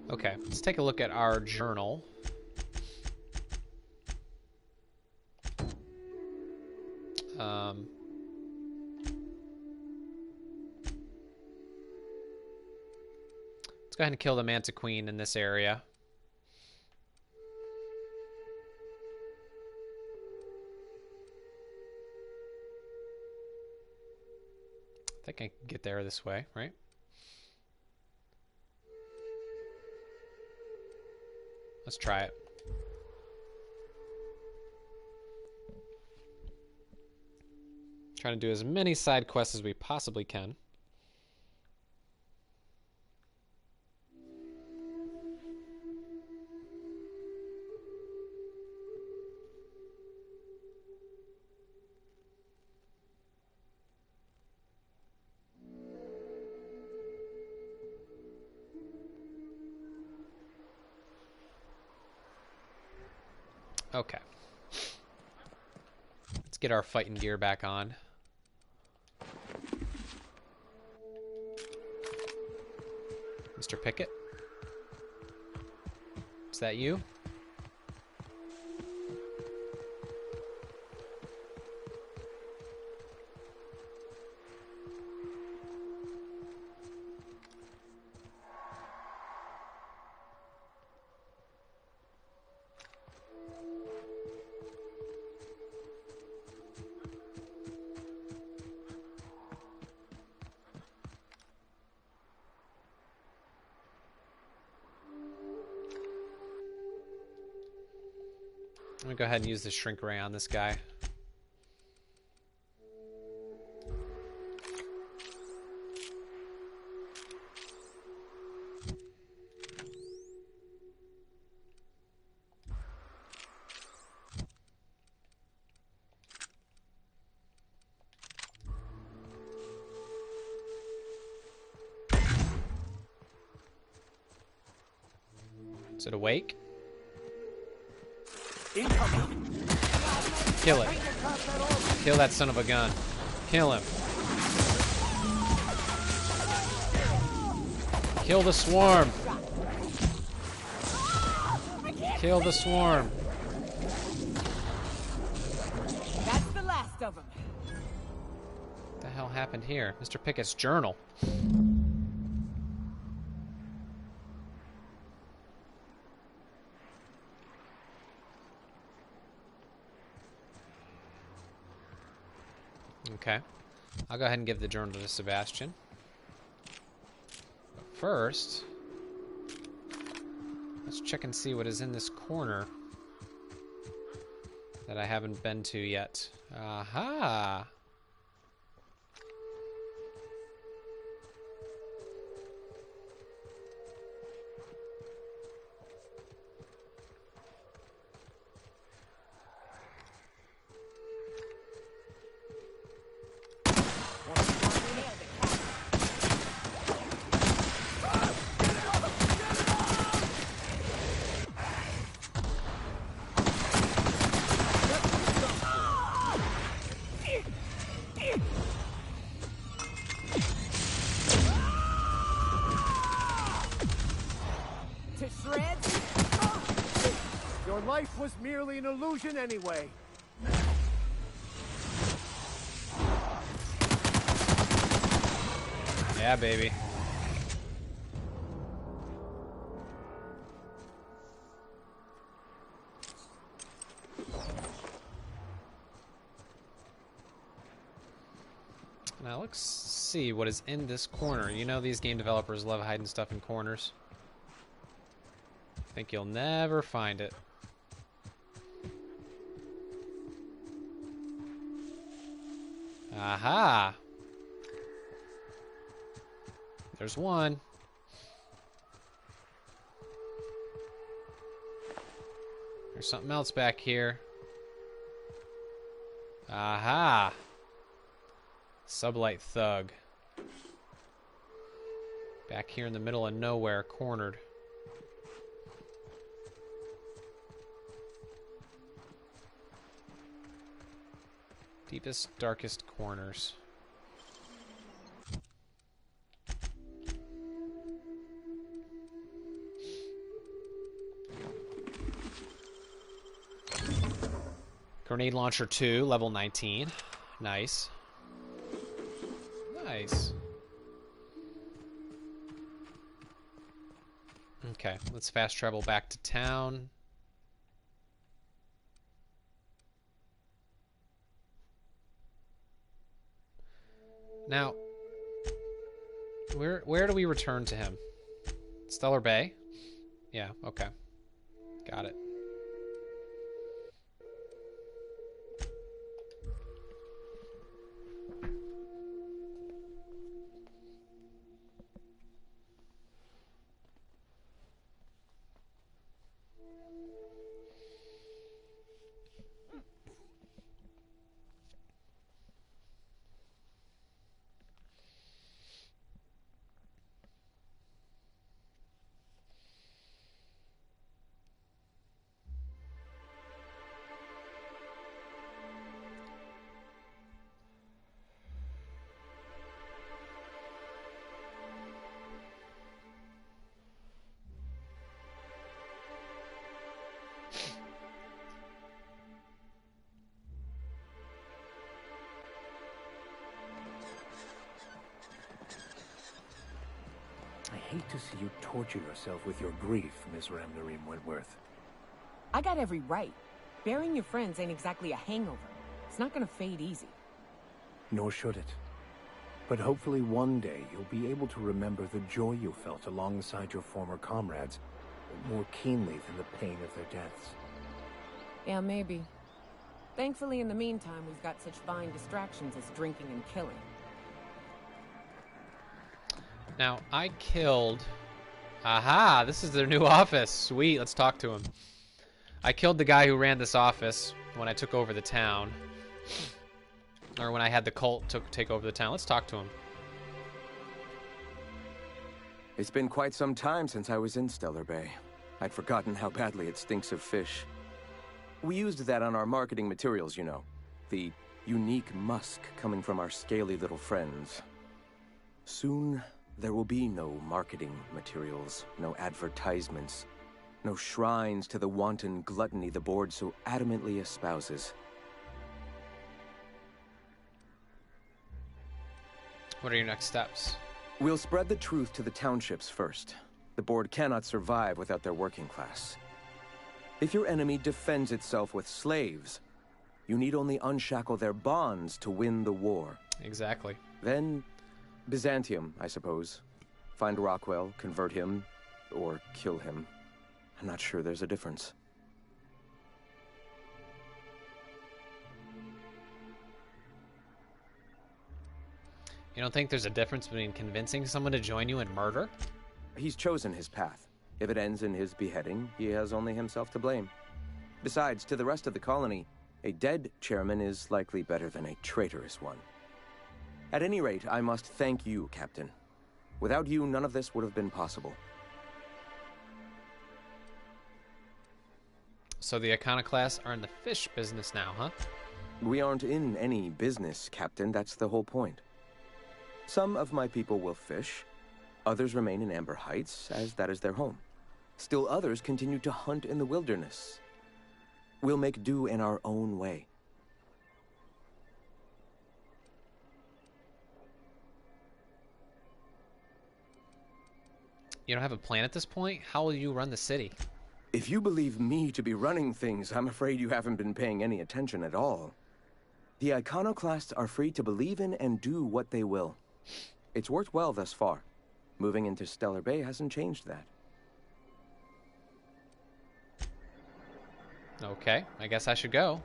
Okay, let's take a look at our journal. Um, let's go ahead and kill the Mantiqueen in this area. I think I can get there this way, right? Let's try it. Trying to do as many side quests as we possibly can. Okay. Let's get our fighting gear back on. Mr. Pickett? Is that you? I'm gonna go ahead and use the shrink ray on this guy. Is it awake? Kill it. Kill that son of a gun. Kill him. Kill the swarm. Kill the swarm. That's the last of them. What the hell happened here? Mr. Pickett's journal. Okay. I'll go ahead and give the journal to Sebastian. But first, let's check and see what is in this corner that I haven't been to yet. Aha! To shreds? Your life was merely an illusion anyway. Yeah, baby. Now let's see what is in this corner. You know these game developers love hiding stuff in corners. Think you'll never find it. Aha! There's one. There's something else back here. Aha! Sublight Thug. Back here in the middle of nowhere, cornered. Deepest, darkest corners. Grenade launcher 2, level 19. Nice. Nice. Okay, let's fast travel back to town. Now, where do we return to him? Stellar Bay? Yeah, okay. Got it. I hate to see you torture yourself with your grief, Miss Ramnarim Wentworth. I got every right. Burying your friends ain't exactly a hangover. It's not gonna fade easy. Nor should it. But hopefully one day you'll be able to remember the joy you felt alongside your former comrades more keenly than the pain of their deaths. Yeah, maybe. Thankfully, in the meantime, we've got such fine distractions as drinking and killing. Now, I killed... Aha! This is their new office. Sweet, let's talk to him. I killed the guy who ran this office when I took over the town. Or when I had the cult take over the town. Let's talk to him. It's been quite some time since I was in Stellar Bay. I'd forgotten how badly it stinks of fish. We used that on our marketing materials, you know. The unique musk coming from our scaly little friends. Soon, there will be no marketing materials, no advertisements, no shrines to the wanton gluttony the board so adamantly espouses. What are your next steps? We'll spread the truth to the townships first. The board cannot survive without their working class. If your enemy defends itself with slaves, you need only unshackle their bonds to win the war. Exactly. Then, Byzantium, I suppose. Find Rockwell, convert him, or kill him. I'm not sure there's a difference. You don't think there's a difference between convincing someone to join you and murder? He's chosen his path. If it ends in his beheading, he has only himself to blame. Besides, to the rest of the colony, a dead chairman is likely better than a traitorous one. At any rate, I must thank you, Captain. Without you, none of this would have been possible. So the Iconoclasts are in the fish business now, huh? We aren't in any business, Captain. That's the whole point. Some of my people will fish. Others remain in Amber Heights, as that is their home. Still others continue to hunt in the wilderness. We'll make do in our own way. You don't have a plan at this point? How will you run the city? If you believe me to be running things, I'm afraid you haven't been paying any attention at all. The Iconoclasts are free to believe in and do what they will. It's worked well thus far. Moving into Stellar Bay hasn't changed that. Okay, I guess I should go.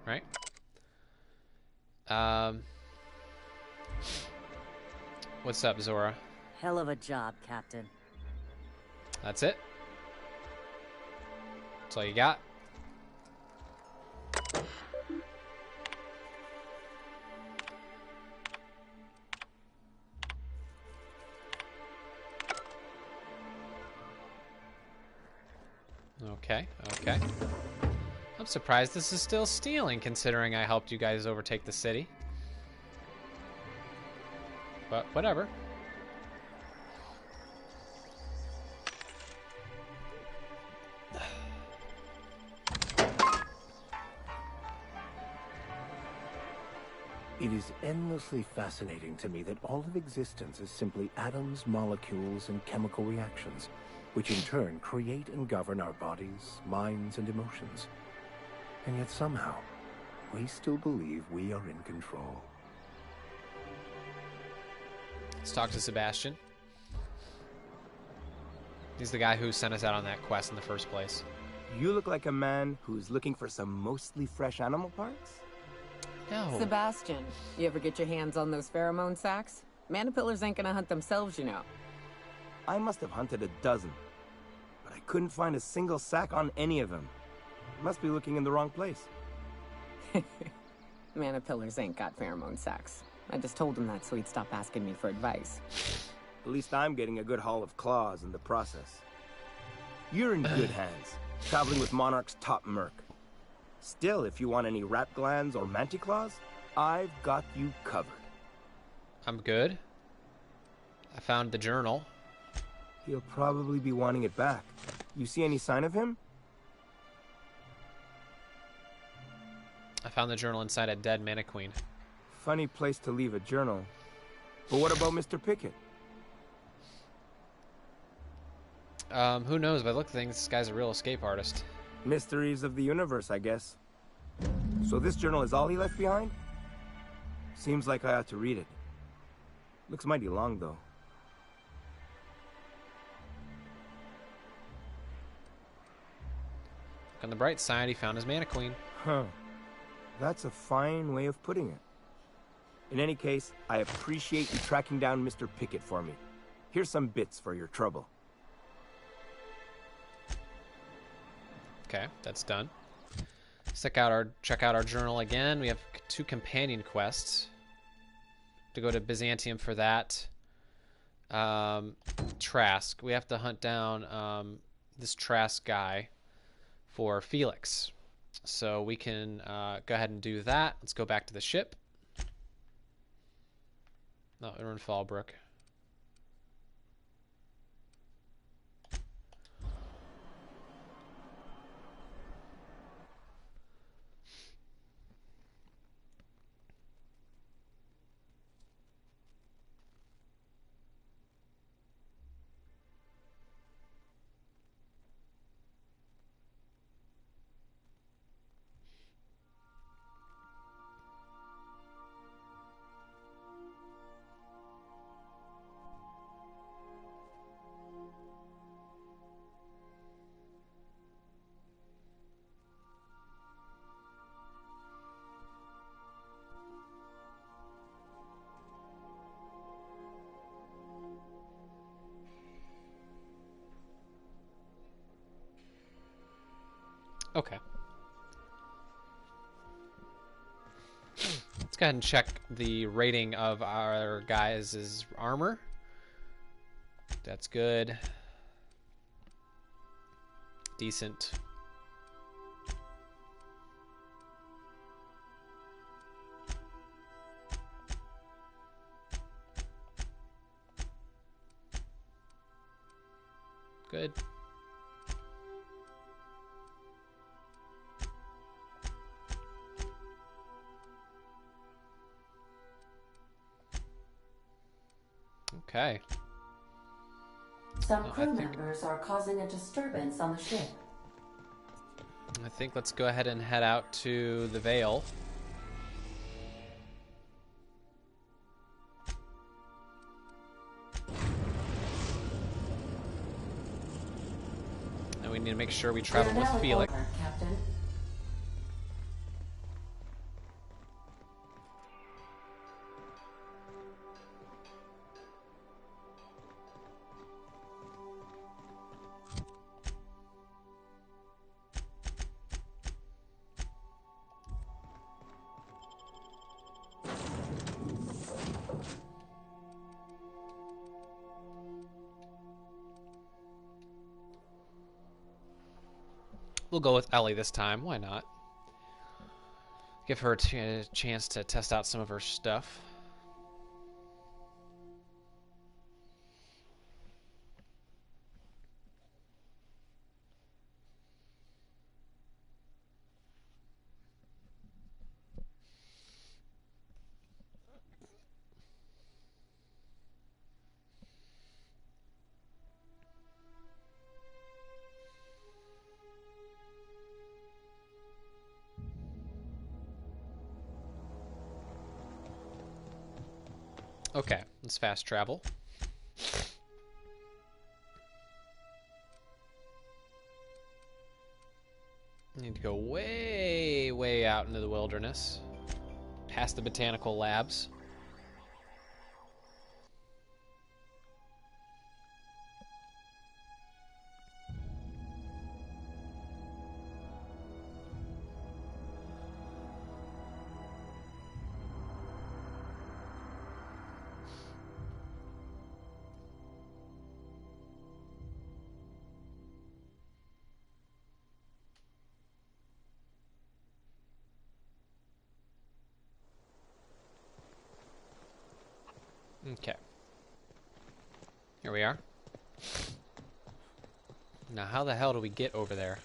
Right? What's up, Zora? Hell of a job, Captain. That's it? That's all you got? Okay, okay. I'm surprised this is still stealing, considering I helped you guys overtake the city. But whatever. It is endlessly fascinating to me that all of existence is simply atoms, molecules, and chemical reactions, which in turn create and govern our bodies, minds, and emotions. And yet somehow, we still believe we are in control. Let's talk to Sebastian. He's the guy who sent us out on that quest in the first place. You look like a man who's looking for some mostly fresh animal parts? No. Sebastian, you ever get your hands on those pheromone sacs? Manipillars ain't gonna hunt themselves, you know. I must have hunted a dozen, but I couldn't find a single sack on any of them. Must be looking in the wrong place. Manipillars ain't got pheromone sacs. I just told him that so he'd stop asking me for advice. At least I'm getting a good haul of claws in the process. You're in good hands, traveling with Monarch's top merc. Still, if you want any rat glands or manticlaws, I've got you covered. I'm good. I found the journal. He'll probably be wanting it back. You see any sign of him? I found the journal inside a dead Mantiqueen. Funny place to leave a journal. But what about Mr. Pickett? Who knows? By the look of things, this guy's a real escape artist. Mysteries of the universe, I guess. So this journal is all he left behind? Seems like I ought to read it. Looks mighty long, though. On the bright side, he found his Mantiqueen. Huh. That's a fine way of putting it. In any case, I appreciate you tracking down Mr. Pickett for me. Here's some bits for your trouble. Okay, that's done. Check out our journal again. We have 2 companion quests. To go to Byzantium for that. Trask. We have to hunt down this Trask guy for Felix. So we can go ahead and do that. Let's go back to the ship. No, we're in Fallbrook. Okay. Let's go ahead and check the rating of our guys' armor. That's good. Decent. Good. Okay. Some crew members are causing a disturbance on the ship. I think let's go ahead and head out to the Vale. And we need to make sure we travel with Felix. Captain. We'll go with Ellie this time. Why not? Give her a chance to test out some of her stuff. Okay, let's fast travel. Need to go way, way out into the wilderness, past the botanical labs. Okay. Here we are. Now, how the hell do we get over there?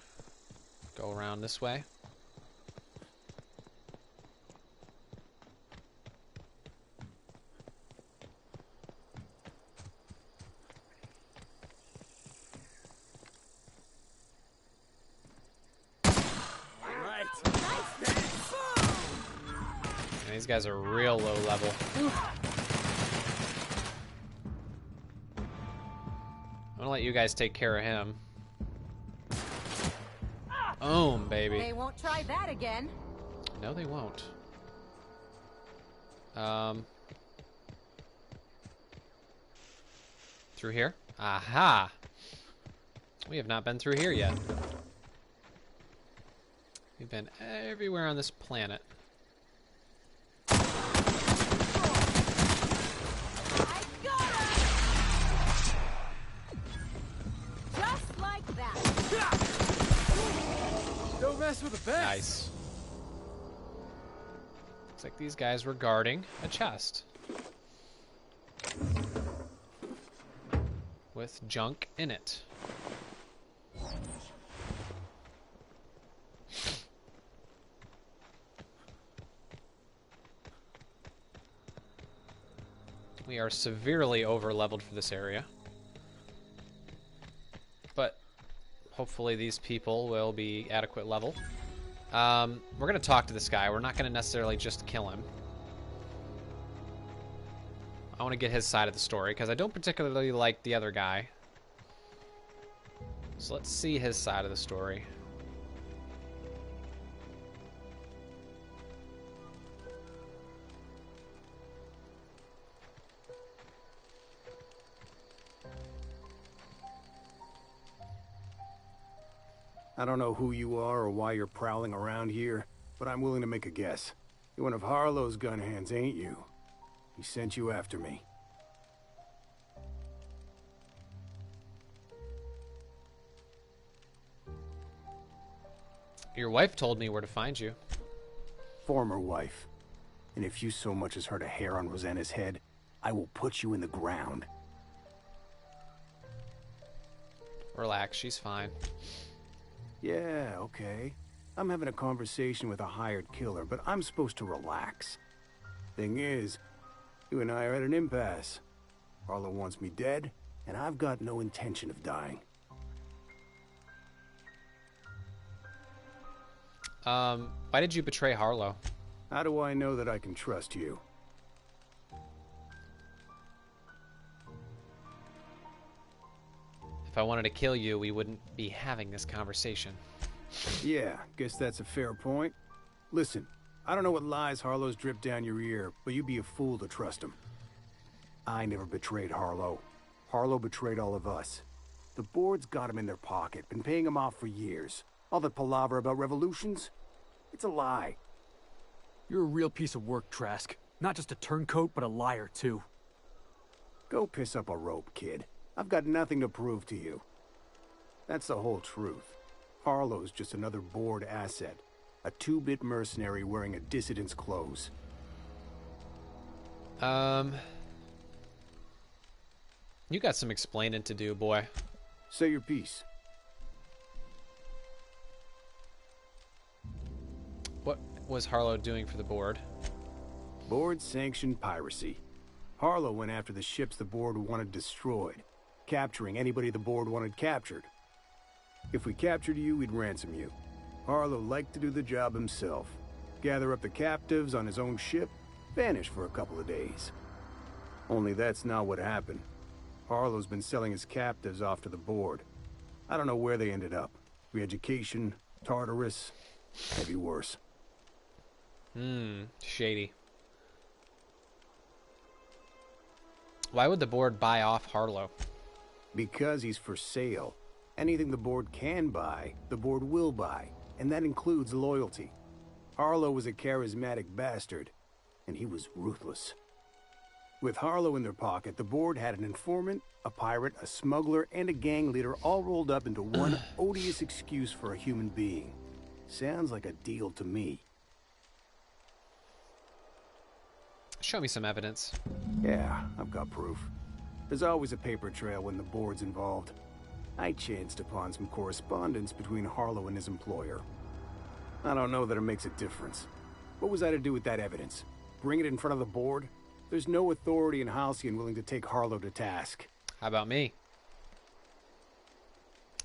Go around this way? And these guys are real low level. I'm gonna let you guys take care of him. Boom, baby. They won't try that again. No, they won't. Through here? Aha! We have not been through here yet. We've been everywhere on this planet. I got him! Just like that. Don't mess with the best. Nice. Looks like these guys were guarding a chest with junk in it. We are severely over-leveled for this area. But hopefully these people will be adequate level. We're going to talk to this guy. We're not going to necessarily just kill him. I want to get his side of the story, because I don't particularly like the other guy. So let's see his side of the story. I don't know who you are or why you're prowling around here, but I'm willing to make a guess. You're one of Harlow's gun hands, ain't you? He sent you after me. Your wife told me where to find you. Former wife. And if you so much as hurt a hair on Rosanna's head, I will put you in the ground. Relax, she's fine. Yeah, okay. I'm having a conversation with a hired killer, but I'm supposed to relax. Thing is, you and I are at an impasse. Harlow wants me dead, and I've got no intention of dying. Why did you betray Harlow? How do I know that I can trust you? If I wanted to kill you, we wouldn't be having this conversation. Yeah, guess that's a fair point. Listen, I don't know what lies Harlow's dripped down your ear, but you'd be a fool to trust him. I never betrayed Harlow. Harlow betrayed all of us. The board's got him in their pocket, been paying him off for years. All that palaver about revolutions? It's a lie. You're a real piece of work, Trask. Not just a turncoat, but a liar, too. Go piss up a rope, kid. I've got nothing to prove to you. That's the whole truth. Harlow's just another board asset. A two-bit mercenary wearing a dissident's clothes. You got some explaining to do, boy. Say your piece. What was Harlow doing for the board? Board-sanctioned piracy. Harlow went after the ships the board wanted destroyed, capturing anybody the board wanted captured. If we captured you, we'd ransom you. Harlow liked to do the job himself. Gather up the captives on his own ship, vanish for a couple of days. Only that's not what happened. Harlow's been selling his captives off to the board. I don't know where they ended up. Re-education, Tartarus, maybe worse. Shady. Why would the board buy off Harlow? Because he's for sale. Anything the board can buy, the board will buy. And that includes loyalty. Harlow was a charismatic bastard, and he was ruthless. With Harlow in their pocket, the board had an informant, a pirate, a smuggler, and a gang leader all rolled up into one odious excuse for a human being. Sounds like a deal to me. Show me some evidence. Yeah, I've got proof. There's always a paper trail when the board's involved. I chanced upon some correspondence between Harlow and his employer. I don't know that it makes a difference. What was I to do with that evidence? Bring it in front of the board? There's no authority in Halcyon willing to take Harlow to task. How about me?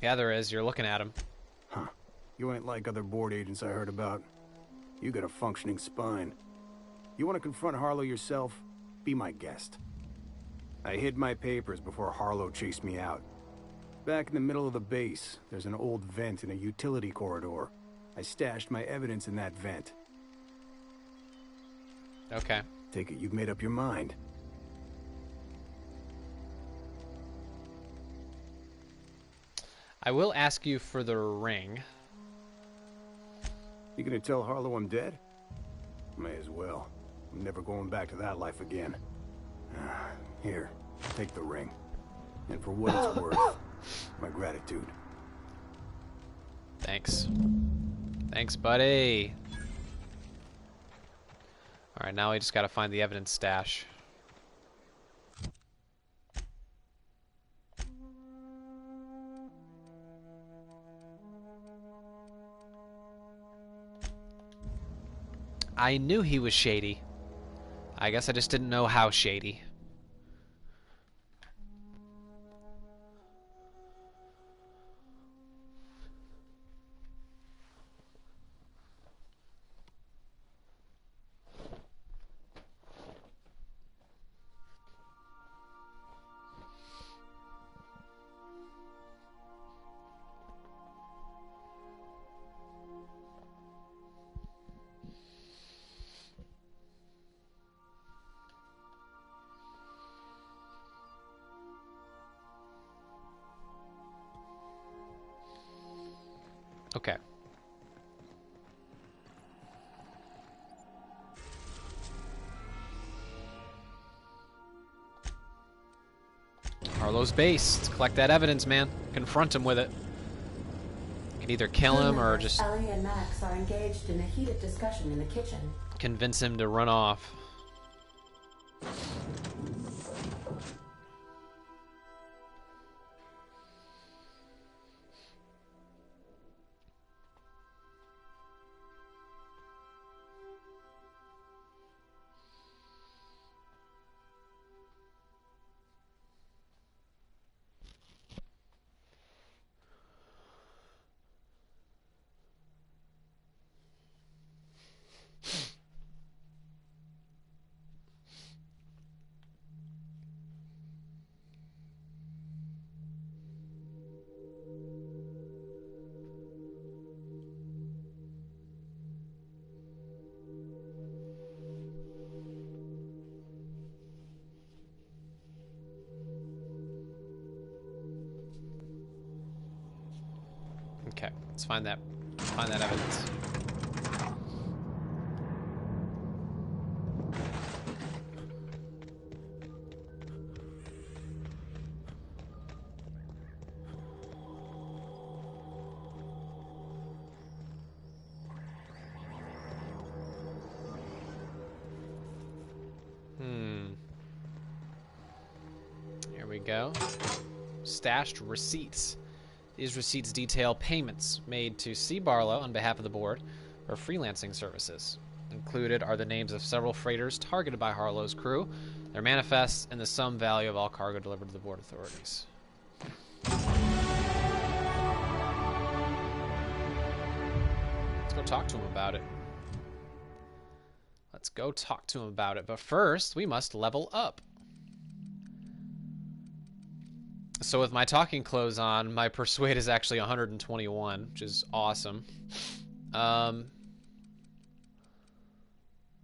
Yeah, there is. You're looking at him. Huh. You ain't like other board agents I heard about. You got a functioning spine. You want to confront Harlow yourself? Be my guest. I hid my papers before Harlow chased me out. Back in the middle of the base, there's an old vent in a utility corridor. I stashed my evidence in that vent. Okay. Take it you've made up your mind. I will ask you for the ring. You gonna tell Harlow I'm dead? May as well. I'm never going back to that life again. Here, take the ring. And for what it's worth, my gratitude. Thanks. Thanks, buddy. Alright, now we just gotta find the evidence stash. I knew he was shady. I guess I just didn't know how shady. Okay. Harlow's base. Let's collect that evidence, man. Confront him with it. You can either kill him or just Ellie and Max are engaged in a heated discussion in the kitchen. convince him to run off. Okay, let's find that evidence. Here we go. Stashed receipts. These receipts detail payments made to C. Barlow on behalf of the board for freelancing services. Included are the names of several freighters targeted by Harlow's crew, their manifests, and the sum value of all cargo delivered to the board authorities. Let's go talk to him about it. Let's go talk to him about it. But first, we must level up. So with my talking clothes on, my persuade is actually 121, which is awesome.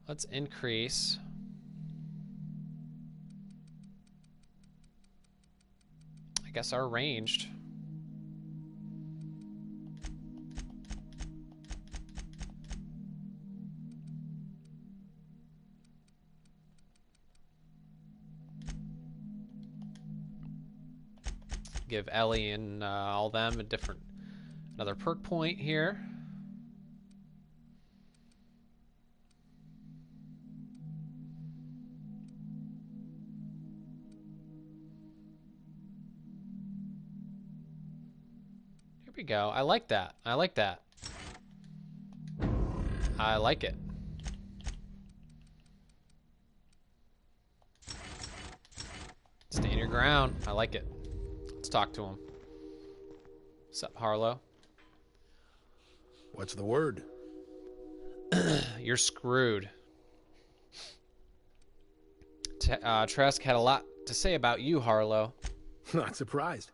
Let's increase. I guess our ranged. Give Ellie and all them another perk point here. Here we go. I like that. I like that. I like it. Stand your ground. I like it. Let's talk to him. What's up, Harlow? What's the word? You're screwed. Trask had a lot to say about you, Harlow. Not surprised.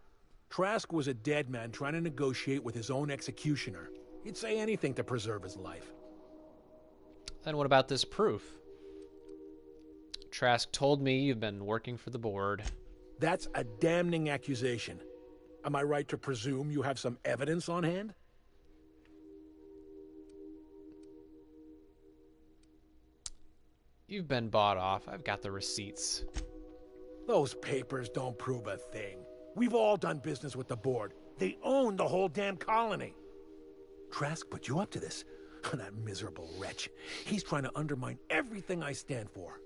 Trask was a dead man trying to negotiate with his own executioner. He'd say anything to preserve his life. Then what about this proof? Trask told me you've been working for the board. That's a damning accusation. Am I right to presume you have some evidence on hand? You've been bought off. I've got the receipts. Those papers don't prove a thing. We've all done business with the board. They own the whole damn colony. Trask put you up to this. That miserable wretch. He's trying to undermine everything I stand for.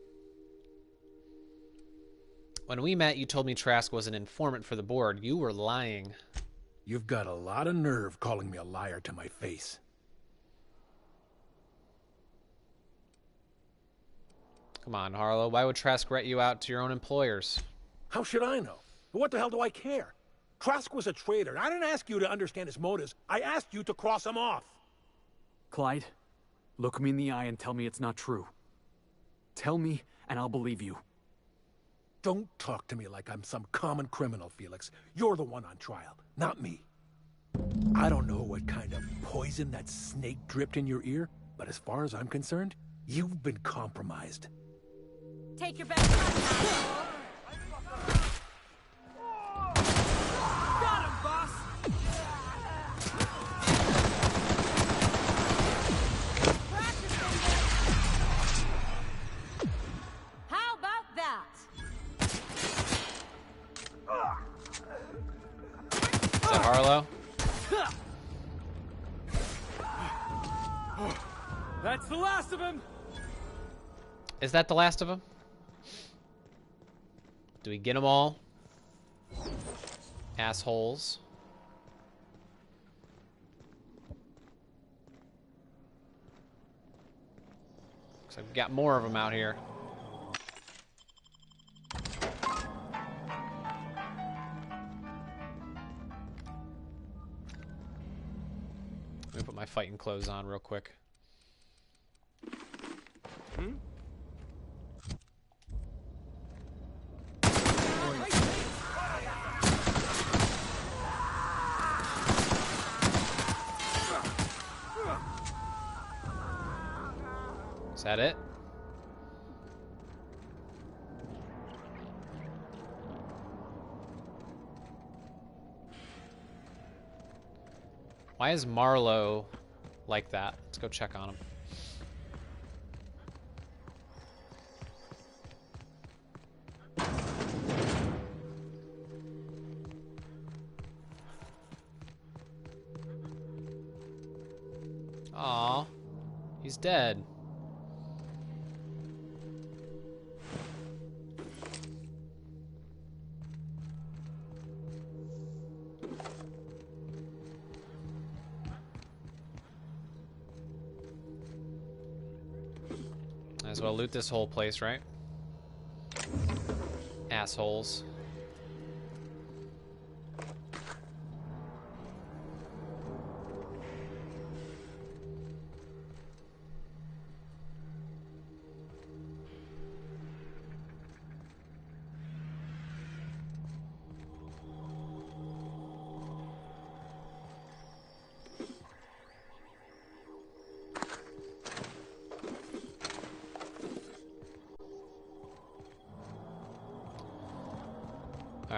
When we met, you told me Trask was an informant for the board. You were lying. You've got a lot of nerve calling me a liar to my face. Come on, Harlow. Why would Trask rat you out to your own employers? How should I know? What the hell do I care? Trask was a traitor, and I didn't ask you to understand his motives. I asked you to cross him off. Clyde, look me in the eye and tell me it's not true. Tell me, and I'll believe you. Don't talk to me like I'm some common criminal, Felix. You're the one on trial, not me. I don't know what kind of poison that snake dripped in your ear, but as far as I'm concerned, you've been compromised. Take your best shot. Got him, boss! How about that? Is that Harlow? That's the last of him! Is that the last of them? Do we get them all? Assholes. Looks like we got more of them out here. Let me put my fighting clothes on real quick. Is that it? Why is Marlowe like that? Let's go check on him. Aw, he's dead. Might as well loot this whole place, right? Assholes.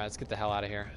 Alright, let's get the hell out of here.